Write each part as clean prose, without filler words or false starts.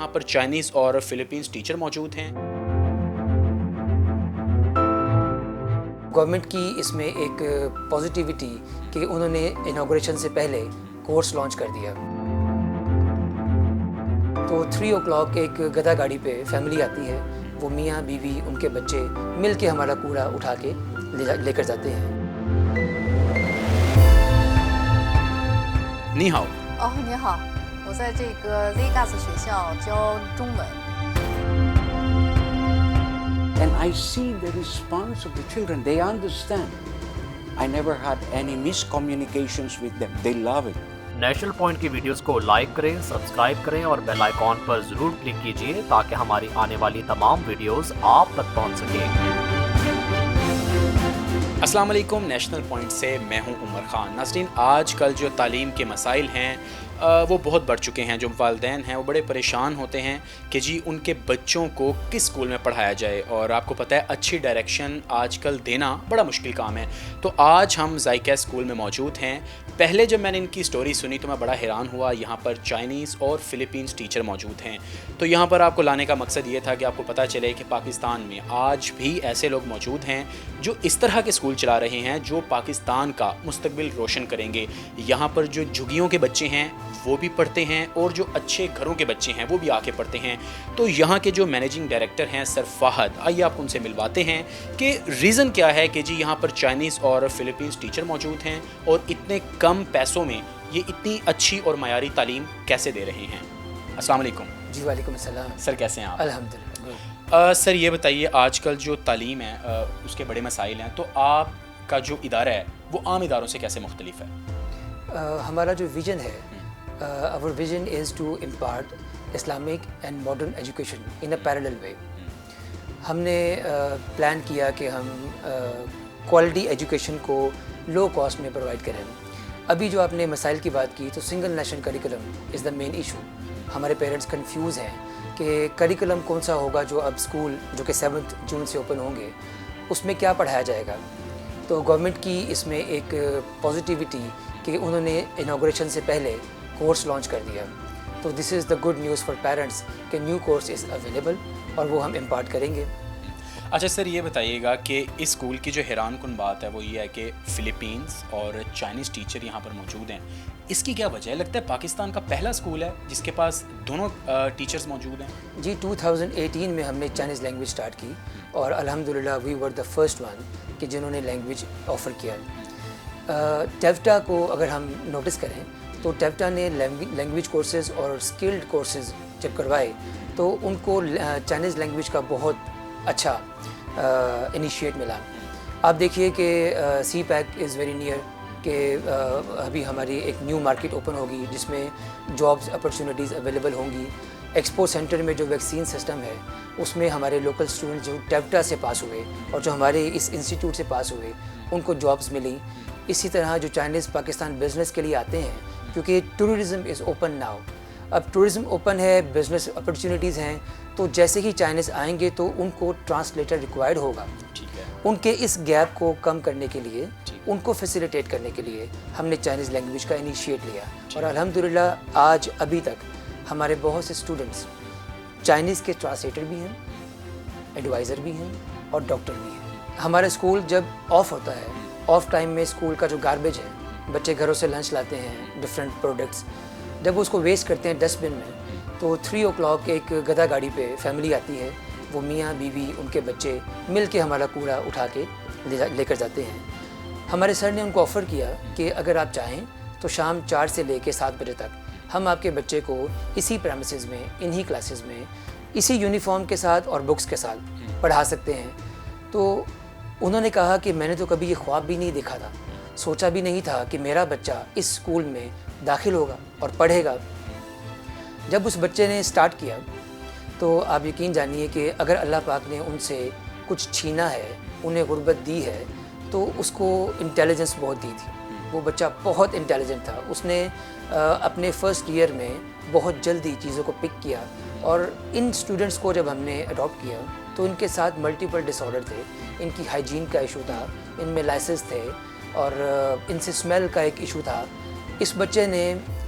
यहाँ पर चाइनीज़ और फिलीपींस टीचर मौजूद हैं। गवर्नमेंट की इसमें एक पॉजिटिविटी कि उन्होंने इनॉग्रेशन से पहले कोर्स लॉन्च कर दिया। तो 3 o'clock एक गधा गाड़ी पे फैमिली आती है, वो मियाँ बीवी उनके बच्चे मिल के हमारा कूड़ा उठा के लेकर जाते हैं। 你好。哦，你好，我在这个 Zegas 学校教中文。And I see the response of the children. They understand. I never had any miscommunications with them. They love it. National point की वीडियोस को लाइक करें, सब्सक्राइब करें और बेल आइकॉन पर ज़रूर क्लिक कीजिए ताकि हमारी आने वाली तमाम वीडियोस आप तक पहुंच सकें। अस्सलाम वालेकुम, नेशनल पॉइंट से मैं हूं उमर ख़ान। नाज़रीन, आज कल जो तालीम के मसाइल हैं वो बहुत बढ़ चुके हैं। जो वालिदैन हैं वो बड़े परेशान होते हैं कि जी उनके बच्चों को किस स्कूल में पढ़ाया जाए, और आपको पता है अच्छी डायरेक्शन आजकल देना बड़ा मुश्किल काम है। तो आज हम ज़ायका स्कूल में मौजूद हैं। पहले जब मैंने इनकी स्टोरी सुनी तो मैं बड़ा हैरान हुआ। यहाँ पर चाइनीज़ और फ़िलीपींस टीचर मौजूद हैं। तो यहाँ पर आपको लाने का मकसद ये था कि आपको पता चले कि पाकिस्तान में आज भी ऐसे लोग मौजूद हैं जो इस तरह के स्कूल चला रहे हैं जो पाकिस्तान का मुस्तकबिल रोशन करेंगे। यहाँ पर जो झुग्गियों के बच्चे हैं वो भी पढ़ते हैं और जो अच्छे घरों के बच्चे हैं वो भी आके पढ़ते हैं। तो यहाँ के जो मैनेजिंग डायरेक्टर हैं सर फाहद, आइए आप उनसे मिलवाते हैं कि रीज़न क्या है कि जी यहाँ पर चाइनीज़ और फ़िलीपींस टीचर मौजूद हैं और इतने कम पैसों में ये इतनी अच्छी और मयारी तालीम कैसे दे रहे हैं। अस्सलाम वालेकुम। जी वालेकुम अस्सलाम। सर कैसे हैं आप? अल्हम्दुलिल्लाह। सर ये बताइए, आजकल जो तालीम है उसके बड़े मसाइल हैं, तो आपका जो इदारा है वो आम इदारों से कैसे मुख्तलिफ है? हमारा जो विजन है, our vision is to impart Islamic and modern education in a parallel way. हमने प्लान किया कि हम क्वालिटी एजुकेशन को लो कॉस्ट में प्रोवाइड करें। अभी जो आपने मसाइल की बात की, तो single national curriculum is the main issue. हमारे पेरेंट्स कंफ्यूज हैं कि करिकुलम कौन सा होगा जो अब स्कूल जो कि 7 जून से ओपन होंगे उसमें क्या पढ़ाया जाएगा। तो गवर्नमेंट की इसमें एक पॉजिटिविटी कि उन्होंने इनॉग्रेशन से पहले कोर्स लॉन्च कर दिया। तो this is the good news for parents कि न्यू कोर्स इज़ अवेलेबल और वो हम इम्पार्ट करेंगे। अच्छा सर, ये बताइएगा कि इस स्कूल की जो हैरान कुन बात है वो ये है कि फ़िलीपींस और चाइनीज़ टीचर यहाँ पर मौजूद हैं। इसकी क्या वजह है? लगता है पाकिस्तान का पहला स्कूल है जिसके पास दोनों टीचर्स मौजूद हैं। जी 2018 में हमने चाइनीज़ लैंग्वेज स्टार्ट की और अल्हम्दुलिल्लाह we were the first one कि जिन्होंने लैंग्वेज ऑफ़र किया। टेफ्टा को अगर हम नोटिस करें तो टेफ्टा ने लैंग्वेज कोर्सेज़ और स्किल्ड कोर्सेज़ जब करवाए तो उनको चाइनीज़ लैंग्वेज का बहुत अच्छा इनिशिएट मिला। आप देखिए कि CPAC इज़ वेरी नियर कि अभी हमारी एक न्यू मार्केट ओपन होगी जिसमें जॉब्स अपॉर्चुनिटीज़ अवेलेबल होंगी। एक्सपो सेंटर में जो वैक्सीन सिस्टम है उसमें हमारे लोकल स्टूडेंट जो टेफ्टा से पास हुए और जो हमारे इस इंस्टीट्यूट से पास हुए उनको जॉब्स मिली। इसी तरह जो चाइनीज़ पाकिस्तान बिज़नेस के लिए आते हैं, क्योंकि टूरिज़म इज़ ओपन नाउ, अब टूरिज़म ओपन है, बिज़नेस अपॉर्चुनिटीज़ हैं, तो जैसे ही चाइनीज़ आएंगे तो उनको ट्रांसलेटर रिक्वायर्ड होगा। ठीक है। उनके इस गैप को कम करने के लिए, उनको फैसिलिटेट करने के लिए हमने चाइनीज़ लैंग्वेज का इनिशिएट लिया और अल्हम्दुलिल्लाह आज अभी तक हमारे बहुत से स्टूडेंट्स चाइनीज़ के ट्रांसलेटर भी हैं, एडवाइज़र भी हैं और डॉक्टर भी हैं। हमारा स्कूल जब ऑफ होता है, ऑफ टाइम में स्कूल का जो गार्बेज है, बच्चे घरों से लंच लाते हैं डिफरेंट प्रोडक्ट्स, जब उसको वेस्ट करते हैं डस्टबिन में, तो 3 o'clock एक गधा गाड़ी पे फैमिली आती है, वो मियाँ बीवी उनके बच्चे मिल के हमारा कूड़ा उठा के लेकर जाते हैं। हमारे सर ने उनको ऑफ़र किया कि अगर आप चाहें तो शाम 4 से लेकर 7 बजे तक हम आपके बच्चे को इसी प्रेमिसेस में, इन्हीं क्लासेस में, इसी यूनिफॉर्म के साथ और बुक्स के साथ पढ़ा सकते हैं। तो उन्होंने कहा कि मैंने तो कभी ये ख्वाब भी नहीं देखा था, सोचा भी नहीं था कि मेरा बच्चा इस स्कूल में दाखिल होगा और पढ़ेगा। जब उस बच्चे ने स्टार्ट किया तो आप यकीन जानिए कि अगर अल्लाह पाक ने उनसे कुछ छीना है, उन्हें गुर्बत दी है, तो उसको इंटेलिजेंस बहुत दी थी। वो बच्चा बहुत इंटेलिजेंट था। उसने अपने फ़र्स्ट ईयर में बहुत जल्दी चीज़ों को पिक किया और इन स्टूडेंट्स को जब हमने अडॉप्ट किया तो इनके साथ मल्टीपल डिसऑर्डर थे, इनकी हाइजीन का इशू था, इनमें लाइसेंस थे और इनसे स्मेल का एक इशू था। इस बच्चे ने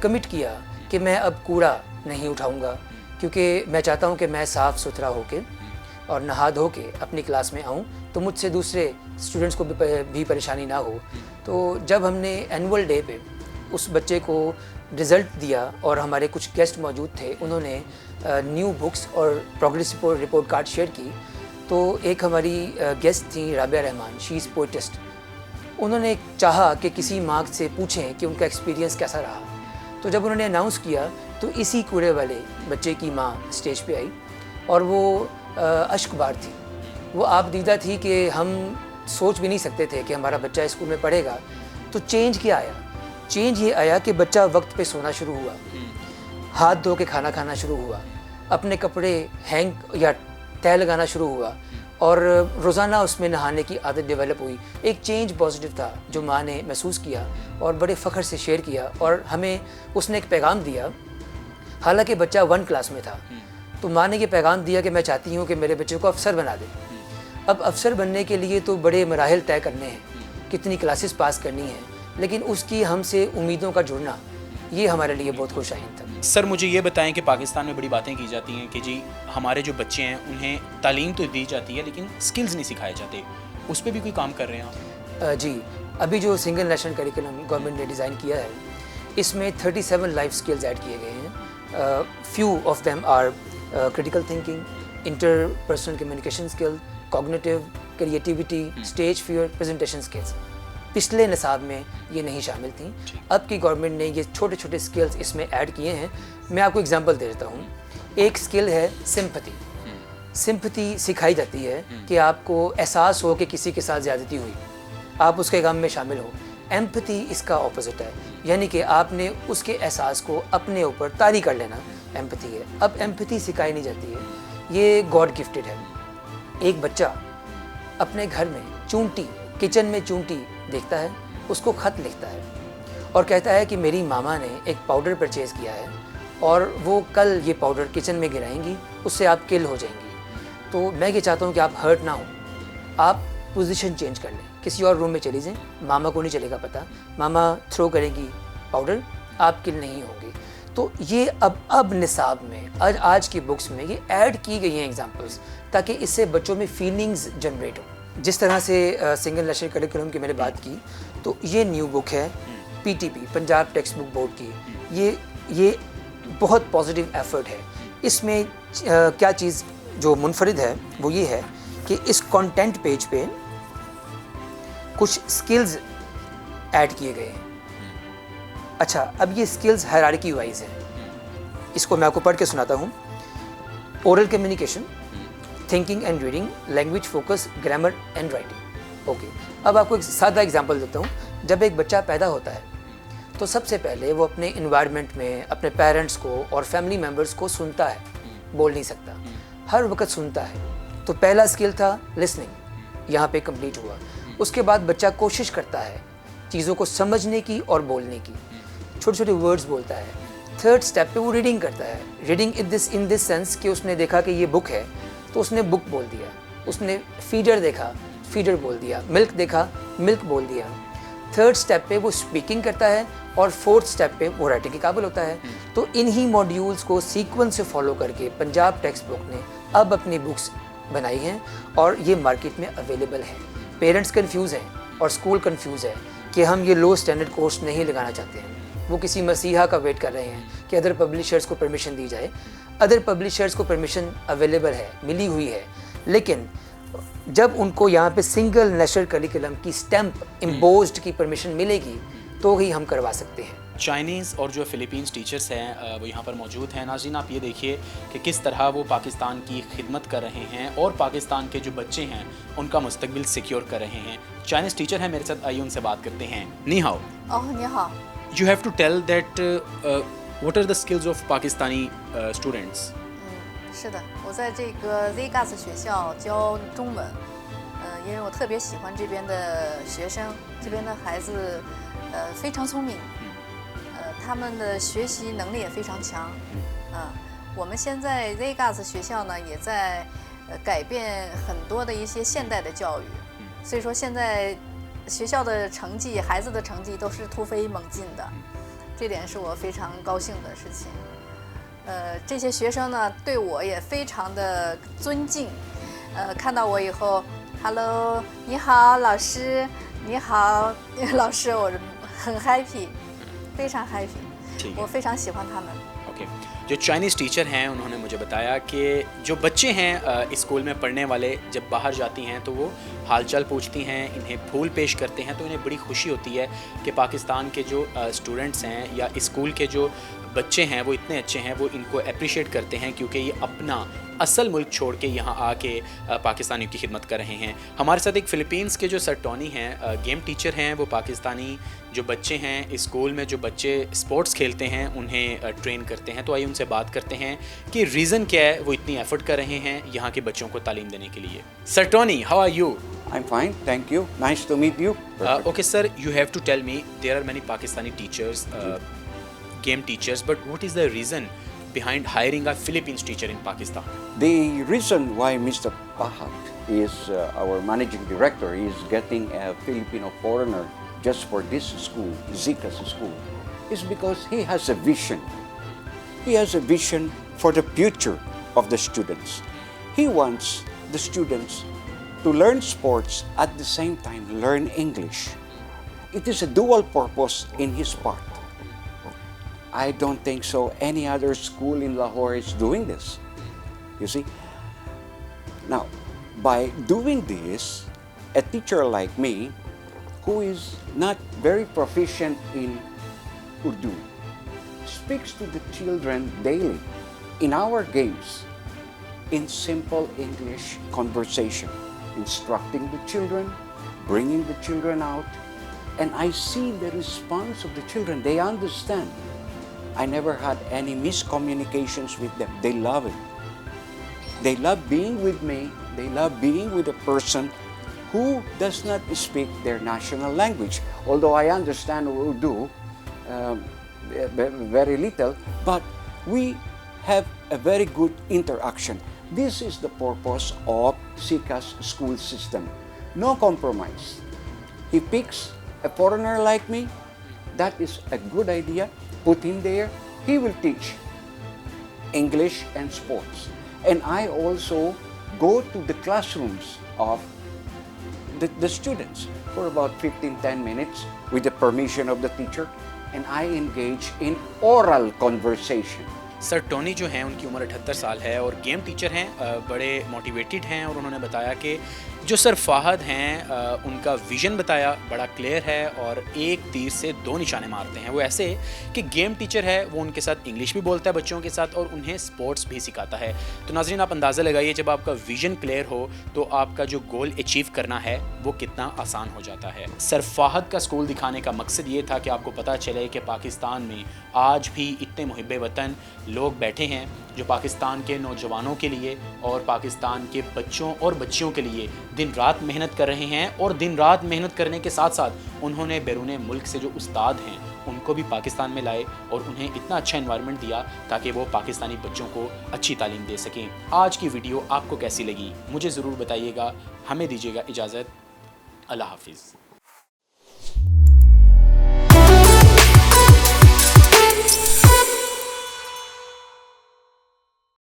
कमिट किया कि मैं अब कूड़ा नहीं उठाऊंगा, क्योंकि मैं चाहता हूँ कि मैं साफ़ सुथरा होके और नहा धो के अपनी क्लास में आऊँ तो मुझसे दूसरे स्टूडेंट्स को भी परेशानी ना हो। तो जब हमने एनुअल डे पे उस बच्चे को रिज़ल्ट दिया और हमारे कुछ गेस्ट मौजूद थे, उन्होंने न्यू बुक्स और प्रोग्रेस रिपोर्ट कार्ड शेयर की। तो एक हमारी गेस्ट थी राबिया रहमान, शी इज़ पोइटिस्ट। उन्होंने चाहा कि किसी माँ से पूछें कि उनका एक्सपीरियंस कैसा रहा। तो जब उन्होंने अनाउंस किया तो इसी कूड़े वाले बच्चे की माँ स्टेज पे आई और वो अश्कबार थी, वो आप दीदा थी कि हम सोच भी नहीं सकते थे कि हमारा बच्चा स्कूल में पढ़ेगा। तो चेंज क्या आया? चेंज ये आया कि बच्चा वक्त पे सोना शुरू हुआ, हाथ धो के खाना खाना शुरू हुआ, अपने कपड़े हैंग या तह लगाना शुरू हुआ और रोज़ाना उसमें नहाने की आदत डेवलप हुई। एक चेंज पॉजिटिव था जो माँ ने महसूस किया और बड़े फ़ख्र से शेयर किया और हमें उसने एक पैगाम दिया। हालांकि बच्चा 1 क्लास में था, तो माँ ने ये पैगाम दिया कि मैं चाहती हूँ कि मेरे बच्चे को अफसर बना दे। अब अफसर बनने के लिए तो बड़े मराहिल तय करने हैं, कितनी क्लासेस पास करनी है, लेकिन उसकी हमसे उम्मीदों का जुड़ना ये हमारे लिए बहुत खुशाइन था। सर मुझे ये बताएं कि पाकिस्तान में बड़ी बातें की जाती हैं कि जी हमारे जो बच्चे हैं उन्हें तालीम तो दी जाती है लेकिन स्किल्स नहीं सिखाए जाते, उस पर भी कोई काम कर रहे हैं आप? जी, अभी जो सिंगल नेशनल करिकुलम गवर्नमेंट ने डिज़ाइन किया है, इसमें 37 लाइफ स्किल्स ऐड किए गए हैं। Few of them are critical thinking, interpersonal communication skill, cognitive, creativity, stage fear, presentation skills. पिछले निसाब में ये नहीं शामिल थी। अब की गवर्नमेंट ने ये छोटे छोटे स्किल्स इसमें ऐड किए हैं। मैं आपको एग्जांपल दे देता हूँ। एक स्किल है सिंपैथी। सिंपैथी सिखाई जाती है कि आपको एहसास हो कि किसी के साथ ज़्यादती हुई, आप उसके गम में शामिल हो। एम्पैथी इसका ऑपोजिट है, यानी कि आपने उसके एहसास को अपने ऊपर तारी कर लेना, एम्पैथी है। अब एम्पैथी सिखाई नहीं जाती है, ये गॉड गिफ्टेड है। एक बच्चा अपने घर में चूंटी, किचन में चूंटी देखता है, उसको खत लिखता है और कहता है कि मेरी मामा ने एक पाउडर परचेज़ किया है और वो कल ये पाउडर किचन में गिराएंगी, उससे आप किल हो जाएंगी। तो मैं ये चाहता हूँ कि आप हर्ट ना हो, आप पोजीशन चेंज कर लें, किसी और रूम में चली जाएं, मामा को नहीं चलेगा पता, मामा थ्रो करेंगी पाउडर, आप किल नहीं होंगे। तो ये अब निसाब में आज की बुक्स में ये ऐड की गई हैं एग्जांपल्स, ताकि इससे बच्चों में फीलिंग्स जनरेट हो। जिस तरह से सिंगल नेशनल करिकुलम की मैंने बात की, तो ये न्यू बुक है PTP, Punjab text book board की। ये बहुत पॉजिटिव एफर्ट है। इसमें क्या चीज़ जो मुनफरिद है वो ये है कि इस कंटेंट पेज पे कुछ स्किल्स ऐड किए गए हैं। अच्छा, अब ये स्किल्स हायरार्की वाइज है, इसको मैं आपको पढ़ के सुनाता हूँ। Oral communication, thinking and reading, language focus, grammar and writing. Okay, अब आपको एक सादा एग्जांपल देता हूँ। जब एक बच्चा पैदा होता है तो सबसे पहले वो अपने इन्वायरमेंट में अपने पेरेंट्स को और फैमिली मेम्बर्स को सुनता है, बोल नहीं सकता, हर वक्त सुनता है। तो पहला स्किल था लिसनिंग, यहाँ पे कंप्लीट हुआ। उसके बाद बच्चा कोशिश करता है चीज़ों को समझने की और बोलने की, छोटे छोटे वर्ड्स बोलता है। थर्ड स्टेप पे वो रीडिंग करता है। रीडिंग इन दिस सेंस कि उसने देखा कि ये बुक है तो उसने बुक बोल दिया, उसने फीडर देखा, फीडर बोल दिया, मिल्क देखा, मिल्क बोल दिया। थर्ड स्टेप पे वो स्पीकिंग करता है और फोर्थ स्टेप पे वो राइटिंग के काबिल होता है। तो इन्हीं मॉड्यूल्स को सीक्वेंस से फॉलो करके पंजाब टेक्स्ट बुक ने अब अपनी बुक्स बनाई हैं और ये मार्केट में अवेलेबल है। पेरेंट्स कंफ्यूज हैं और स्कूल कंफ्यूज है कि हम ये लो स्टैंडर्ड कोर्स नहीं लगाना चाहते हैं। वो किसी मसीहा का वेट कर रहे हैं कि अदर पब्लिशर्स को परमिशन दी जाए। अदर पब्लिशर्स को परमिशन अवेलेबल है, मिली हुई है, लेकिन जब उनको यहाँ पे सिंगल नेशनल करिकुलम की स्टैम्प इम्पोज्ड की परमिशन मिलेगी तो ही हम करवा सकते हैं। चाइनीज़ और जो फ़िलीपींस टीचर्स हैं वो यहाँ पर मौजूद हैं। नाज़रीन, आप ये देखिए कि किस तरह वो पाकिस्तान की खिदमत कर रहे हैं और पाकिस्तान के जो बच्चे हैं उनका मुस्तकबिल सिक्योर कर रहे हैं। चाइनीज़ टीचर हैं मेरे साथ, आइए उनसे बात करते हैं। नी हाओ। नी हाओ। You have to tell that what are the skills of Pakistani students? 是的，我在这个 ZGAS 学校教中文，因为我特别喜欢这边的学生，这边的孩子非常聪明，他们的学习能力也非常强，我们现在 ZGAS 学校呢也在改变很多的一些现代的教育，所以说现在学校的成绩，孩子的成绩都是突飞猛进的，这点是我非常高兴的事情。这些学生呢对我也非常的尊敬，看到我以后 ，Hello， 你好，老师，你好，老师，我很 happy， 非常 happy， 我非常喜欢他们。ओके जो चाइनीज़ टीचर हैं उन्होंने मुझे बताया कि जो बच्चे हैं स्कूल में पढ़ने वाले जब बाहर जाती हैं तो वो हालचाल पूछती हैं, इन्हें फूल पेश करते हैं, तो इन्हें बड़ी खुशी होती है कि पाकिस्तान के जो स्टूडेंट्स हैं या स्कूल के जो बच्चे हैं वो इतने अच्छे हैं, वो इनको अप्रिशिएट करते हैं क्योंकि ये अपना असल मुल्क छोड़ के यहाँ आके पाकिस्तानियों की खिदमत कर रहे हैं। हमारे साथ एक फ़िलीपींस के जो सर टोनी हैं, गेम टीचर हैं, वो पाकिस्तानी जो बच्चे हैं स्कूल में जो बच्चे स्पोर्ट्स खेलते हैं उन्हें ट्रेन करते हैं। तो आइए उनसे बात करते हैं कि रीज़न क्या है वो इतनी एफ़र्ट कर रहे हैं यहाँ के बच्चों को तालीम देने के लिए। Sir Tony, how are you? I'm fine, thank you. Nice to meet you. Okay, sir, you have to tell me, there are many Pakistani teachers, game teachers, but what is the reason behind hiring a Philippines teacher in Pakistan? The reason why Mr. Pahat is our managing director is getting a Filipino foreigner just for this school, Zika's school, is because he has a vision. He has a vision for the future of the students. He wants the students to learn sports at the same time learn English. It is a dual purpose in his part. I don't think so any other school in Lahore is doing this. You see? Now, by doing this, a teacher like me, who is not very proficient in Urdu, speaks to the children daily in our games in simple English conversation, instructing the children, bringing the children out, and I see the response of the children. They understand. I never had any miscommunications with them. They love it. They love being with me. They love being with a person who does not speak their national language. Although I understand Urdu very little, but we have a very good interaction. This is the purpose of Sika's school system. No compromise. He picks a foreigner like me. That is a good idea. Put him there. He will teach English and sports. And I also go to the classrooms of the students for about 15-10 minutes with the permission of the teacher, and I engage in oral conversation. Sir Tony जो हैं उनकी उम्र 78 साल है और game teacher हैं, बड़े motivated हैं और उन्होंने बताया कि जो सर फाहद हैं उनका विज़न बताया बड़ा क्लियर है और एक तीर से दो निशाने मारते हैं। वो ऐसे कि गेम टीचर है, वो उनके साथ इंग्लिश भी बोलता है बच्चों के साथ और उन्हें स्पोर्ट्स भी सिखाता है। तो नाज़रीन आप अंदाज़ा लगाइए जब आपका विज़न क्लियर हो तो आपका जो गोल अचीव करना है वो कितना आसान हो जाता है। सर फाहद का स्कूल दिखाने का मकसद ये था कि आपको पता चले कि पाकिस्तान में आज भी इतने मुहिब्बे वतन लोग बैठे हैं जो पाकिस्तान के नौजवानों के लिए और पाकिस्तान के बच्चों और बच्चियों के लिए दिन रात मेहनत कर रहे हैं और दिन रात मेहनत करने के साथ साथ उन्होंने बैरून मुल्क से जो उस्ताद हैं उनको भी पाकिस्तान में लाए और उन्हें इतना अच्छा एनवायरनमेंट दिया ताकि वो पाकिस्तानी बच्चों को अच्छी तालीम दे सकें। आज की वीडियो आपको कैसी लगी मुझे ज़रूर बताइएगा। हमें दीजिएगा इजाज़त। अल्लाह हाफिज़।